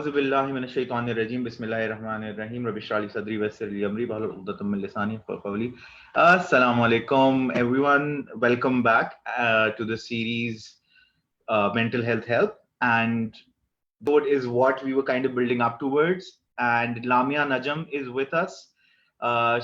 Auzubillahiminash-shaytanir-rajim. Bismillahir-rahmanir-rahim. Rabbi shrah li sadri wayassir li amri wahlul 'uqdatam min lisani yafqahu qawli. Assalamu alaikum, everyone. Welcome back to the series Mental Health Help. And is what we were kind of building up towards. And Lamia Najam is with us.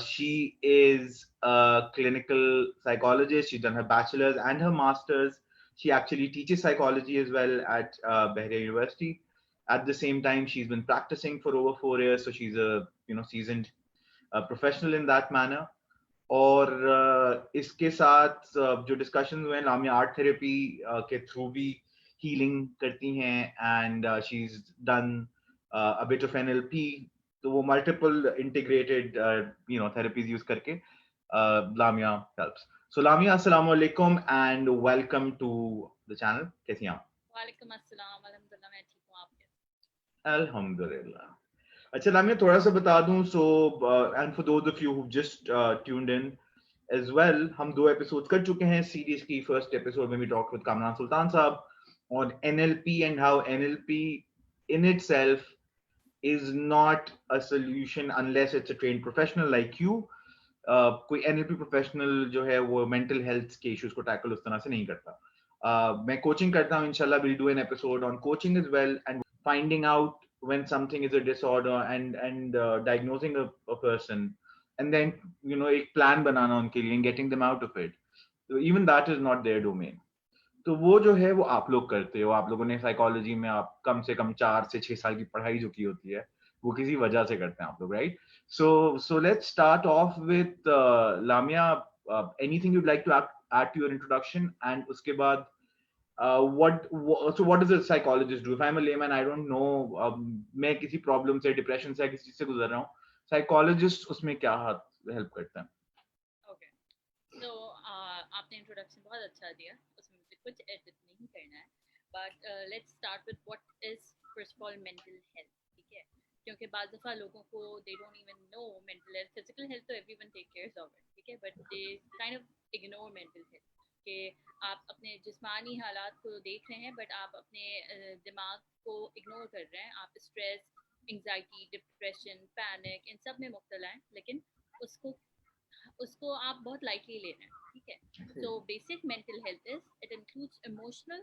She is a clinical psychologist. She's done her bachelor's and her master's. She actually teaches psychology as well at Bahrain University. At the same time, she's been practicing for over 4 years, so she's a seasoned professional in that manner. और इसके साथ जो discussion हुए लामिया art therapy के through भी healing करती हैं and she is done a bit of NLP तो वो मल्टीपल इंटीग्रेटेड थेरेपीज यूज करके लामिया हेल्प्स सो लामिया अस्सलाम वालेकुम and welcome to the channel कैसी हैं आप वालेकुम अस्सलाम अल्हम्दुलिल्लाह मैं ठीक हूं आप कैसे अल्हम्दुलिल्लाह अच्छा लामिया थोड़ा सा बता दूं so and for those of you who just tuned in as well. हम 2 एपिसोड कर चुके हैं सीरीज की फर्स्ट एपिसोड में we talked with Kamran Sultan साहब on NLP and how NLP in itself is not a solution unless it's a trained professional like you. कोई NLP professional जो है वो मेंटल हेल्थ के इश्यूज को tackle उस तरह से नहीं करता. मैं कोचिंग करता हूँ इंशाल्लाह we'll do an episode on coaching as well and finding out when something is a disorder and diagnosing a person and then एक प्लान बनाना उनके लिए getting them out of it. So even that is not their domain. तो वो जो है वो आप लोग करते हो. आप लोगों ने साइकोलॉजी में आप कम से कम 4 से 6 साल की पढ़ाई जो की होती है वो किसी वजह से करते हैं आप लोग, right? So let's start off with Lamia. Anything you'd like to add to your introduction, and उसके बाद what does a psychologist do? If I'm a layman, I don't know. मैं किसी प्रॉब्लम से, डिप्रेशन से, किसी चीज से गुजर रहा हूँ, साइकोलॉजिस्ट उसमें क्या हेल्प करता है? ओके तो आपने इंट्रोडक्शन बहुत अच्छा दिया उसमें मुझे कुछ एडिट नहीं करना है but let's start with what is first of all mental health ठीक है क्योंकि बाज़ दफ़ा लोगों को they don't even know mental health physical health तो everyone take cares of it ठीक है but they kind of ignore mental health कि आप अपने जिस्मानी हालात को देख रहे हैं बट आप अपने दिमाग को इग्नोर कर रहे हैं आप स्ट्रेस एंजाइटी डिप्रेशन पैनिक इन सब में मुब्तला हैं लेकिन उसको आप बहुत लाइटली ले रहे हैं ठीक है so basic mental health is it includes emotional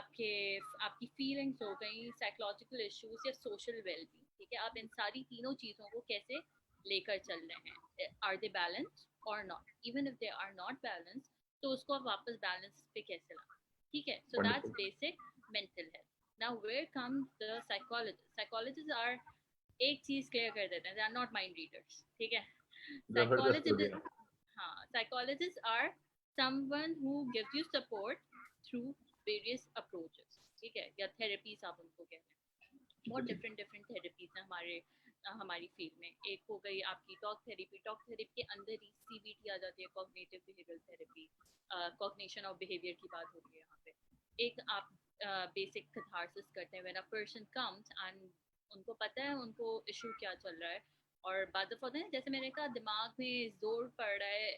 आपकी फीलिंग्स हो गई साइकोलॉजिकल इश्यूज या सोशल वेलबींग ठीक है आप इन सारी तीनों चीज़ों को कैसे लेकर चल रहे हैं आर दे बैलेंस और not even if they are not balance तो उसको आप वापस बैलेंस पे कैसे लाएं ठीक है so that's basic mental health now where comes the psychologist are एक चीज़ क्लियर कर देते हैं they are not mind readers ठीक है psychologists are someone who gives you support through various approaches ठीक है या थेरेपीज आप उनको कहते हैं बहुत डिफरेंट थेरेपीज हैं हमारी फील्ड में एक हो गई आपकी टॉक थेरेपी के अंदर ही CBT आ जाती है cognitive behavioural therapy cognition of behaviour की बात हो रही है यहाँ पे एक आप बेसिक कैथारसिस करते हैं when a person comes and उनको पता है उनको इशू क्या चल रहा है और बाद दफ़ा होता है जैसे मैंने कहा दिमाग में जोर पड़ रहा है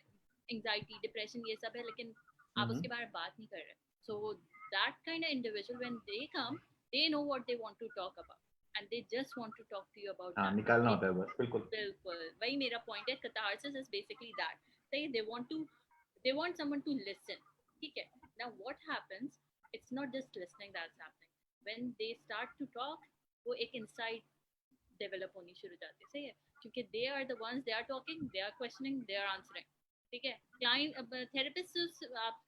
एंजाइटी डिप्रेशन ये सब है लेकिन आप उसके बारे में बात नहीं कर रहे so that kind of individual when they come they know what they want to talk about and they just want to talk to you about that निकालना होता है बस बिल्कुल वही मेरा पॉइंट है कैथारसिस इज बेसिकली दैट सही they want someone to listen ठीक है now what happens it's not just listening that's happening when they start to talk वो एक इनसाइट डेवलप होनी शुरू हो जाती है सही है क्योंकि they are the ones they are talking they are questioning they are answering ठीक है क्लाइंट थेरेपिस्ट आप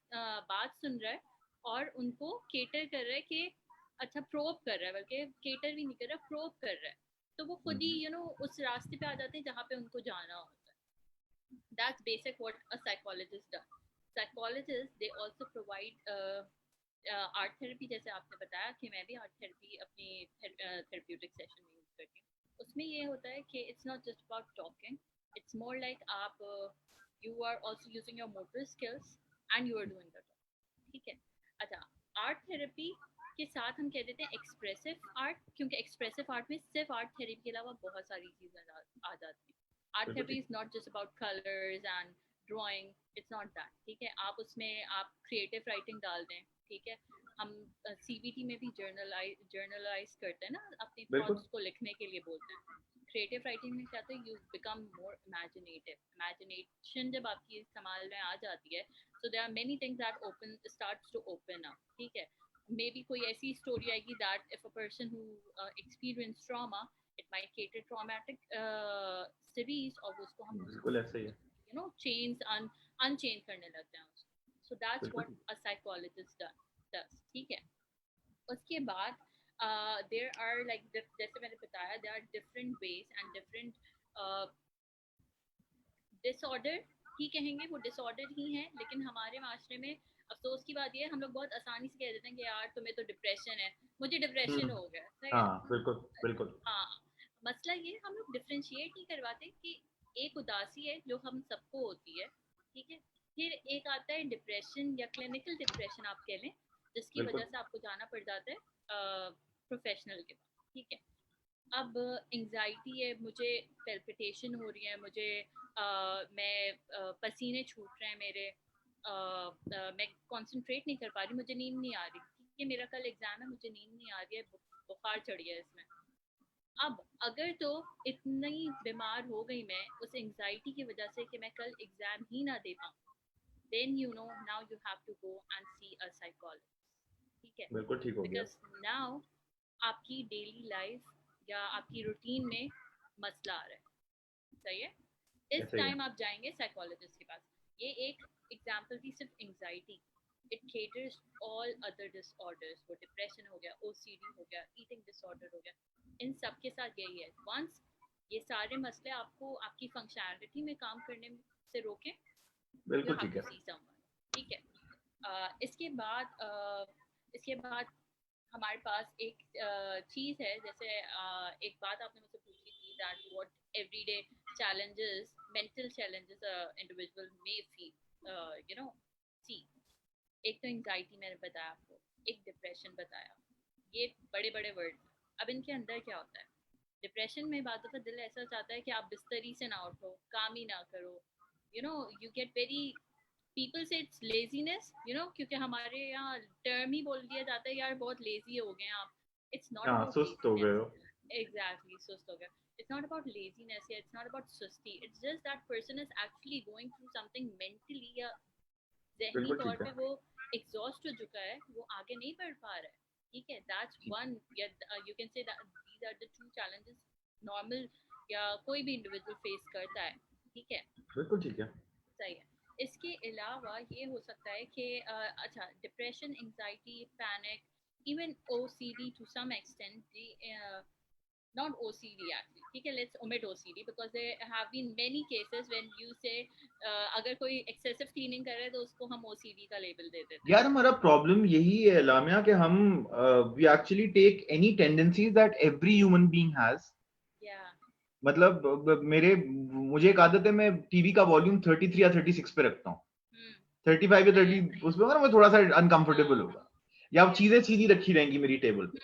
बात सुन रहे हैं और उनको केटर कर रहे हैं कि अच्छा प्रोब कर रहा है बल्कि केटर भी नहीं कर रहा प्रोब कर रहा है तो वो खुद ही उस रास्ते पे आ जाते हैं जहाँ पे उनको जाना होता है that's basic what a psychologist does psychologist they also provide art therapy जैसे आपने बताया कि मैं भी आर्ट थेरेपी अपनी थेरेप्यूटिक सेशन में यूज करती हूँ उसमें ये होता है कि it's not just about talking it's more like आप you are also using your motor skills and you are doing the talk ठीक है अच्छा आर्ट थेरेपी के साथ हम कह देते हैं एक्सप्रेसिव आर्ट क्योंकि एक्सप्रेसिव आर्ट में सिर्फ आर्ट थेरेपी के अलावा बहुत सारी चीज़ें आ जाती हैं art therapy is not just about colours and drawing it's not that ठीक है आप उसमें आप क्रिएटिव राइटिंग डाल दें ठीक है हम CBT में भी जर्नलाइज करते हैं ना, अपने बिल्कुल थॉट्स को लिखने के लिए बोलते हैं। क्रिएटिव राइटिंग में क्या होता है, you become more imaginative, imagination जब आपकी इस्तेमाल में आ जाती है, so there are many things that starts to open up, ठीक है। मे बी कोई ऐसी स्टोरी आएगी that if a person who experienced trauma, it might cater traumatic series, और उसको हम बिल्कुल ऐसा ही है, you know chains unchain करने लगते हैं उसको। So that's बिल्कुल what a psychologist does, ठीक है। उसके बाद there are like जैसे मैंने बताया, there are different ways and different disorder ही कहेंगे, वो डिसऑर्डर ही है, लेकिन हमारे माशरे में अफसोस की बात ये है, हम लोग बहुत आसानी से कह देते हैं कि यार तुम्हें तो डिप्रेशन है, मुझे डिप्रेशन हो गया, सही है। हाँ बिल्कुल बिल्कुल हाँ, मसला ये हम लोग डिफ्रेंशिएट नहीं करवाते कि एक उदासी है जो हम सबको होती है, ठीक है। फिर एक आता है डिप्रेशन या क्लिनिकल डिप्रेशन आप कह लें, जिसकी बिल्कुल वजह से आपको जाना पड़ जाता है प्रोफेशनल के पास, ठीक है। अब एंजाइटी है, मुझे पेल्पिटेशन हो रही है, मुझे मैं पसीने छूट रहे हैं मेरे, मैं कंसंट्रेट नहीं कर पा रही, मुझे नींद नहीं आ रही, कि मेरा कल एग्जाम है, मुझे नींद नहीं आ रही है, बुखार चढ़ी है इसमें। अब अगर तो इतनी बीमार हो गई मैं उस एंजाइटी की वजह से कि मैं कल एग्जाम ही ना दे पाऊँ, then you know now you have to go and see a psychologist, ठीक है। बिल्कुल ठीक हो गया, because now आपकी डेली लाइफ या आपकी रूटीन में मसला आ रहा है, सही है। इस ऐसा ही है, टाइम आप जाएंगे साइकोलॉजिस्ट के पास। ये एक एग्जांपल थी सिर्फ anxiety, it caters all other disorders, वो डिप्रेशन हो गया, OCD हो गया, ईटिंग डिसऑर्डर हो गया, इन सब के साथ यही है। वंस ये सारे मसले आपको आपकी फंक्शनैलिटी में काम करने से रोके, यू बिल्कुल हैव ठीक टू है, सी समवन, ठीक है। इसके बाद हमारे पास एक चीज़ है, जैसे एक बात आपने मुझसे पूछी थी that what everyday challenges, mental challenges individual may feel, you know, see, एक तो एंजाइटी मैंने बताया आपको, एक डिप्रेशन बताया, ये बड़े बड़े वर्ड। अब इनके अंदर क्या होता है, डिप्रेशन में बातों का दिल ऐसा चाहता है कि आप बिस्तरी से ना उठो, काम ही ना करो, you know you get very, people से इट्स लेजीनेस, यू नो, क्योंकि हमारे यहाँ टर्म ही बोल दिया जाता है यार बहुत लेजी हो गए आप। इट्स नॉट हाँ अबाउट सुस्त हो गए लेजीनेस, हो, एग्जैक्टली, सुस्त हो गया। It's not about laziness या it's not about सुस्ती, it's just that person is actually going through something mentally या ज़हनी बिल्कुल तौर ठीक पे है, वो एग्जॉस्ट हो चुका है, वो आगे नहीं बढ़ पा रहा है, ठीक है। दैट्स वन, या you can say these are the two challenges normal या कोई भी इंडिविजुअल फेस करता है, ठीक है, बिल्कुल ठीक है, सही है। इसके अलावा ये हो सकता है कि अच्छा, depression, anxiety, panic, even OCD to some extent, not OCD actually, ठीक है, let's omit OCD because there have been many cases when you say अगर कोई excessive cleaning कर रहा है तो उसको हम OCD का लेबल दे देते हैं। यार हमारा प्रॉब्लम यही है लामिया कि हम we actually take any tendencies that every human being has, Yeah. मतलब मुझे एक आदत है, मैं टीवी का वॉल्यूम 33 या 36 पे रखता हूँ, हम्म, 35 या 30 उसमें होगा ना, मैं थोड़ा सा अनकंफर्टेबल हाँ, होगा, या yeah. चीजें सीधी रखी रहेंगी मेरी टेबल पे।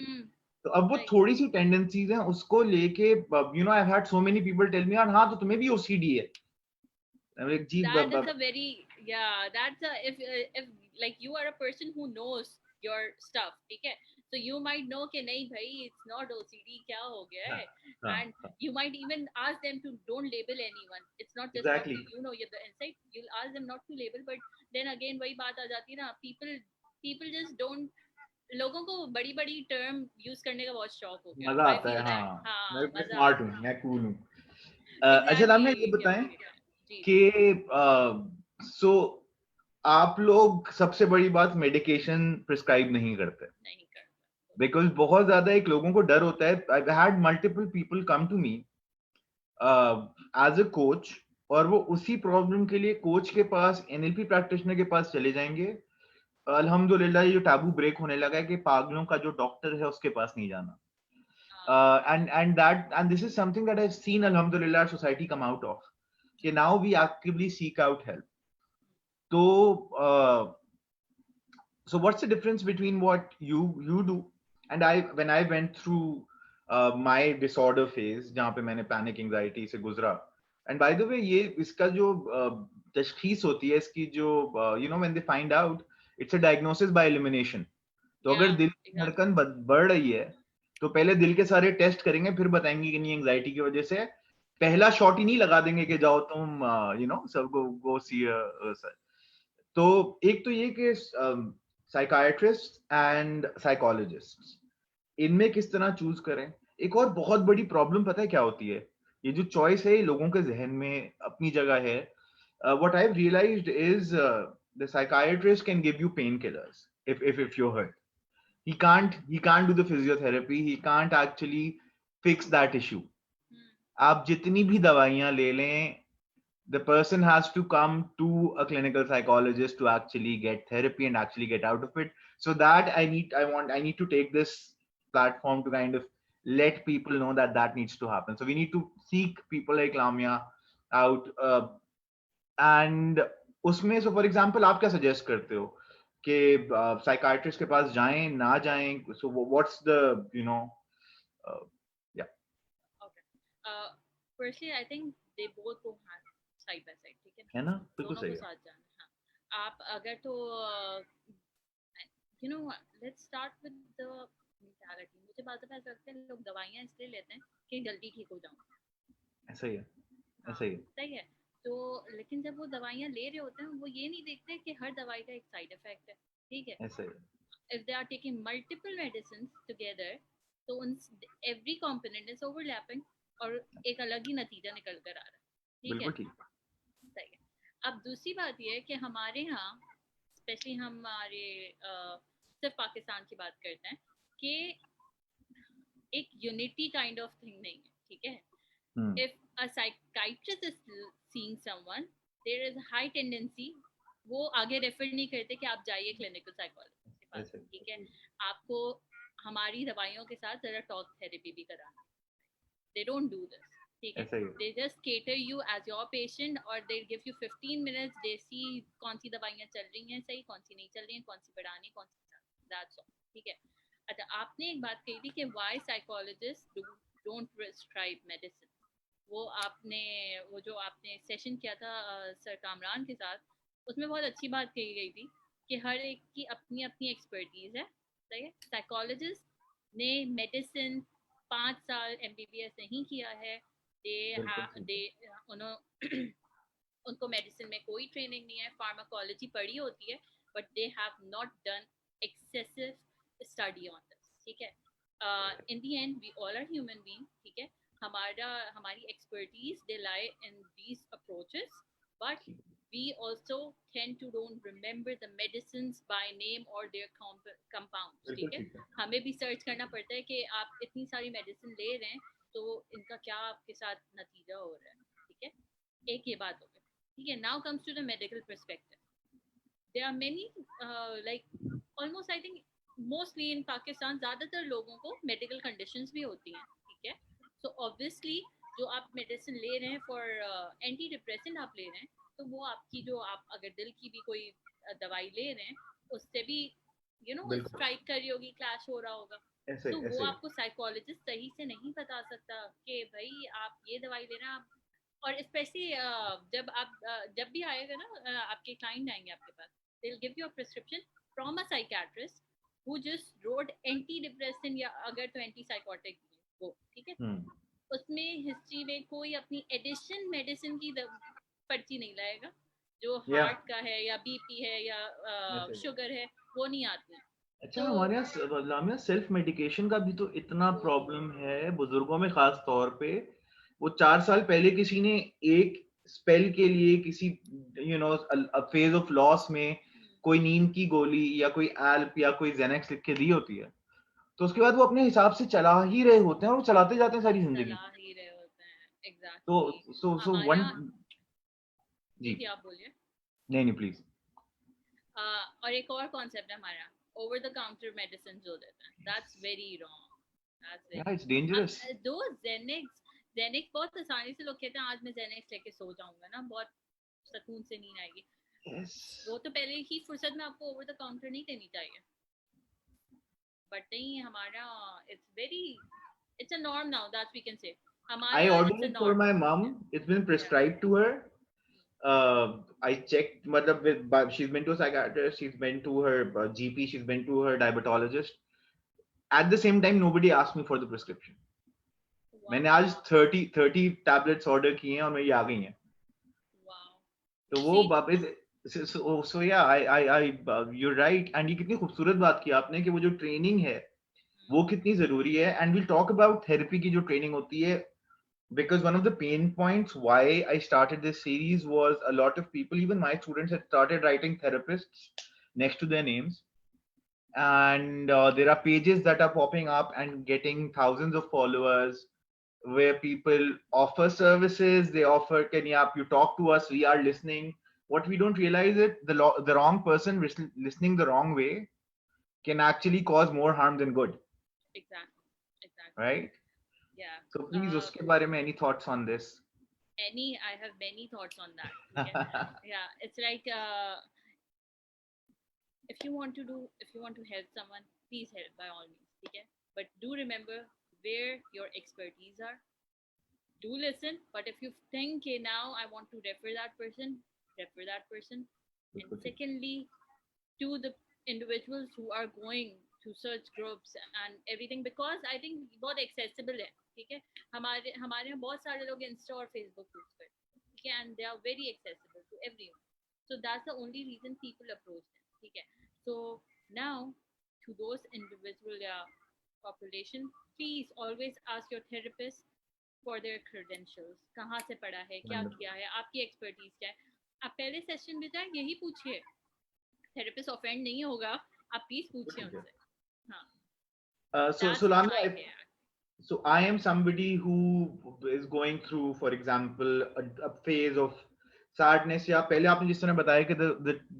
तो अब वो सही, थोड़ी सी टेंडेंसीज हैं उसको लेके, you know I have had so many people tell me यार हाँ तो तुम्हें भी ओसीडी है, जी that is a very, yeah, that's a, if like you are a person who knows your stuff, ठीक है, so you might know कि नहीं भाई it's not OCD, क्या हो गया हाँ है, हाँ and you might even ask them to don't label anyone, it's not just about exactly, you know you're the insight, you'll ask them not to label, but then again वही बात आ जाती है ना, people just don't, लोगों को बड़ी बड़ी term use करने का बहुत शौक हो गया, मजा I आता है, feel that, हाँ हाँ मैं मजा स्मार्ट आता हूँ, है, मैं कूल हूँ। अच्छा एग्जैक्टली, लामिया ये यही बताएं है, जी जी, कि सो आप लोग सबसे बड़ी बात मेडिकेशन प्रिस्क्राइब नहीं करते, नहीं करता, बिकॉज बहुत ज्यादा एक लोगों को डर होता है। I had multiple people come to me as a coach, और वो उसी प्रॉब्लम के लिए कोच के पास, एनएलपी प्रैक्टिशनर के पास चले जाएंगे। अल्हम्दुलिल्लाह ये जो टैबू ब्रेक होने लगा है कि पागलों का जो डॉक्टर है उसके पास नहीं जाना, and this is something that I've seen alhamdulillah our society come out of, कि now we actively seek out help. तो so what's the difference between what you do and I, when I went through my disorder phase जहाँ पे मैंने panic anxiety से गुजरा, and by the way ये इसका जो तशखीस होती है इसकी जो you know when they find out, it's a diagnosis by elimination, तो अगर Yeah, दिल की exactly. धड़कन बढ़ रही है तो पहले दिल के सारे टेस्ट करेंगे, फिर बताएंगे कि नहीं एंजाइटी की वजह से। पहला शॉट ही नहीं लगा देंगे कि जाओ तुम सबको गो सी। तो एक तो ये कि साइकाइट्रिस्ट एंड साइकोलॉजिस्ट इनमें किस तरह चूज करें। एक और बहुत बड़ी प्रॉब्लम पता है क्या होती है, ये जो चॉइस है ये लोगों के जहन में अपनी जगह है। What I have realized is the psychiatrist can give you pain killers if you're hurt. He can't do the physiotherapy. He can't actually fix that issue. Hmm. आप जितनी भी दवाइयां ले लें, the person has to come to a clinical psychologist to actually get therapy and actually get out of it. So that I need to take this platform to kind of let people know that that needs to happen. So we need to seek people like Lamia out, and उसमें so for example आप क्या suggest करते हो कि psychiatrist के पास जाएं ना जाएं? So what's the uh, yeah, Okay. Firstly, I think they both go hand side by side. ठीक है, है ना, बिल्कुल दोनों सही को है। साथ जाना है। हाँ, आप अगर तो you know let's start with the mentality. मुझे बाद में ऐसा लगता है लोग दवाइयाँ इसलिए लेते हैं कि जल्दी ठीक हो जाऊँ। ऐसा ही है, हाँ, ऐसा ही है, सही है। तो लेकिन जब वो दवाइयाँ ले रहे होते हैं वो ये नहीं देखते कि हर दवाई का एक साइड इफेक्ट है। ठीक है, ऐसा ही है। if they are taking multiple medicines together, तो उन every component is overlapping और एक अलग ही नतीजा निकल कर आ रहा है। ठीक है, बिल्कुल ठीक। सही है। अब दूसरी बात यह है कि हमारे यहाँ स्पेशली हमारे सिर्फ पाकिस्तान की बात करते हैं कि एक यूनिटी काइंड ऑफ थिंग नहीं है। ठीक है, if a psychiatrist is seeing someone, there is a high tendency वो आगे रेफर नहीं करते कि आप जाइए क्लिनिकल साइकोलॉजिस्ट के पास। ऐसा ही, ठीक है, आपको हमारी दवाइयों के साथ जरा टॉक थेरेपी भी कराना। they don't do this। ठीक है, ऐसा ही है। they just cater you as your patient और they give you 15 minutes, they see कौन सी दवाइयाँ चल रही हैं सही, कौन सी नहीं चल रही हैं, कौन सी बढ़ानी, कौन सी, that's all। ठीक है, अच्छा आपने एक बात कही थी कि why psychologists don't prescribe medicine। वो आपने वो जो आपने सेशन किया था सर कामरान के साथ, उसमें बहुत अच्छी बात कही गई थी कि हर एक की अपनी अपनी एक्सपर्टीज है। सही है, साइकोलॉजिस्ट ने मेडिसिन 5 साल MBBS नहीं किया है। बिल्कुल ठीक दे है। उनको मेडिसिन में कोई ट्रेनिंग नहीं है, फार्माकोलॉजी पढ़ी होती है, but they have not done excessive study on this. ठीक है, in the end we all are human being. ठीक है, हमारी expertise they lie in these approaches, but we also tend to don't remember the medicines by name or their compounds। बिल्कुल ठीक है, ठीक है। हमें भी सर्च करना पड़ता है कि आप इतनी सारी मेडिसिन ले रहे हैं तो इनका क्या आपके साथ नतीजा हो रहा है। ठीक है, एक ये बात हो गई। ठीक है, now comes to the medical perspective। there are many like almost I think mostly in Pakistan ज़्यादातर लोगों को medical conditions भी होती हैं। ठीक है, so obviously जो आप मेडिसिन ले रहे हैं फॉर एंटी डिप्रेसेंट आप ले रहे हैं, तो वो आपकी जो आप अगर दिल की भी कोई दवाई ले रहे हैं उससे भी बिल्कुल स्ट्राइक कर रही होगी, क्लैश हो रहा होगा। ऐसे तो ही, वो ऐसे ही। आपको साइकोलॉजिस्ट सही से नहीं बता सकता कि भाई आप ये दवाई ले रहे हैं आप। और स्पेशली जब भी आएगा ना आपके क्लाइंट आएंगे आपके पास, they will give you a prescription from a psychiatrist who just wrote antidepressant या अगर तो एंटी साइकोटिक वो। ठीक है, उसमें हिस्ट्री में कोई अपनी एडिशन मेडिसिन की पर्ची नहीं लाएगा जो हार्ट का है या बीपी है या शुगर है, वो नहीं आती है। अच्छा, हमारे यहाँ लामिया सेल्फ मेडिकेशन का भी तो इतना प्रॉब्लम है बुजुर्गों में, खास तौर पे। वो 4 साल पहले किसी ने एक स्पेल के लिए किसी फेज ऑफ लॉस में कोई नींद की गोली या कोई एल्प या कोई जेनेक्स लिख के दी होती है, तो उसके बाद वो अपने हिसाब से चला ही रहे होते हैं और वो चलाते जाते हैं सारी जिंदगी। चला ही रहे होते हैं, तो एग्जैक्टली। सो वन हमारा जी जी आप बोलिए। नहीं प्लीज। और एक और कॉन्सेप्ट है हमारा ओवर द काउंटर मेडिसिन जो देते हैं, दैट्स वेरी रॉन्ग, दैट्स या इट्स वेरी। डेंजरस। अब दो जेनिक्स बहुत आसानी से लोग कहते हैं आज मैं जेनिक्स लेके सो जाऊंगा ना, बहुत सुकून से नींद आएगी। वो तो पहले ही फुर्सत में आपको ओवर द काउंटर नहीं देनी चाहिए, बट नहीं हमारा it's a norm now that we can say। I हमारा it's ordered a it for norm। my mom. It's been prescribed to her. I checked, matlab, she's been to a psychiatrist, she's been to her GP, she's been to her diabetologist. At the same time, nobody asked me for the prescription. Wow. मैंने आज 30 tablets order किए हैं और मेरी आ गई हैं. Wow. तो वो See, वापस so yeah, I you're right. And ये कितनी खूबसूरत बात की आपने कि वो जो ट्रेनिंग है वो कितनी जरूरी है. And we'll talk about therapy की जो ट्रेनिंग होती है, because one of the pain points why I started this series was a lot of people, even my students, had started writing therapists next to their names. And there are pages that are popping up and getting thousands of followers where people offer services. They offer, can you talk to us, we are listening. What we don't realize is the wrong person listening the wrong way can actually cause more harm than good, exactly, exactly. right? Yeah. So please, uske bare mein, any thoughts on this? I have many thoughts on that. Okay? Yeah, it's like if you want to help someone, please help by all means. Okay? But do remember where your expertise are. Do listen, but if you think, okay, now I want to refer that person, refer that person. And secondly, to the individuals who are going to such groups and everything, because I think बहुत accessible है. ठीक है, हमारे हमारे यहाँ बहुत सारे लोग इंस्टा और फेसबुक यूज करते हैं. ठीक है, and they are very accessible to everyone. So that's the only reason people approach them. ठीक है, so now to those individual population, please always ask your therapist for their credentials. कहाँ से पढ़ा है, क्या किया है, आपकी एक्सपर्टीज क्या है. आप पहले सेशन में जाए यही पूछिए. थेरेपिस्ट ऑफेंड नहीं होगा, आप प्लीज पूछिए उनसे. हाँ. So Lamia, so I am somebody who is going through, for example, a phase of sadness. या पहले आपने जिस तरह बताया कि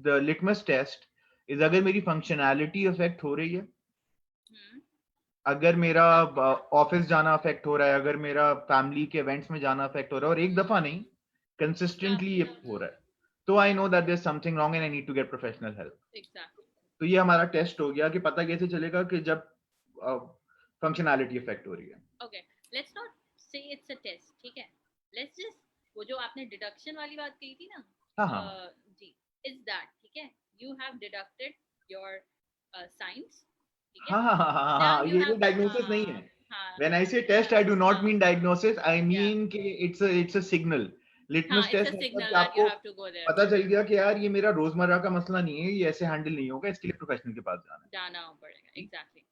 the litmus test is अगर मेरी functionality affect हो रही है, अगर मेरा ऑफिस जाना अफेक्ट हो रहा है, अगर मेरा फैमिली के इवेंट्स में जाना अफेक्ट हो रहा है, और एक दफा नहीं, कंसिस्टेंटली ये हो रहा है, तो I know that there is something wrong and I need to get professional help. Exactly. तो ये हमारा टेस्ट हो गया कि पता कैसे चलेगा कि जब फंक्शनैलिटी अफेक्ट हो रही है. ओके, लेट्स नॉट से इट्स अ टेस्ट. ठीक है, लेट्स जस्ट वो जो आपने डिडक्शन वाली बात कही थी ना. हाँ जी, इज दैट. ठीक है, you have deducted your science. हाँ, ये डायग्नोसिस नहीं है. When I say test, I do not mean diagnosis. I mean कि it's a signal. Litmus test मतलब आपको पता चल गया कि यार ये मेरा रोजमर्रा का मसला नहीं है, ये ऐसे हैंडल नहीं होगा, इसके लिए प्रोफेशनल के पास जाना पड़ेगा. एग्जैक्टली.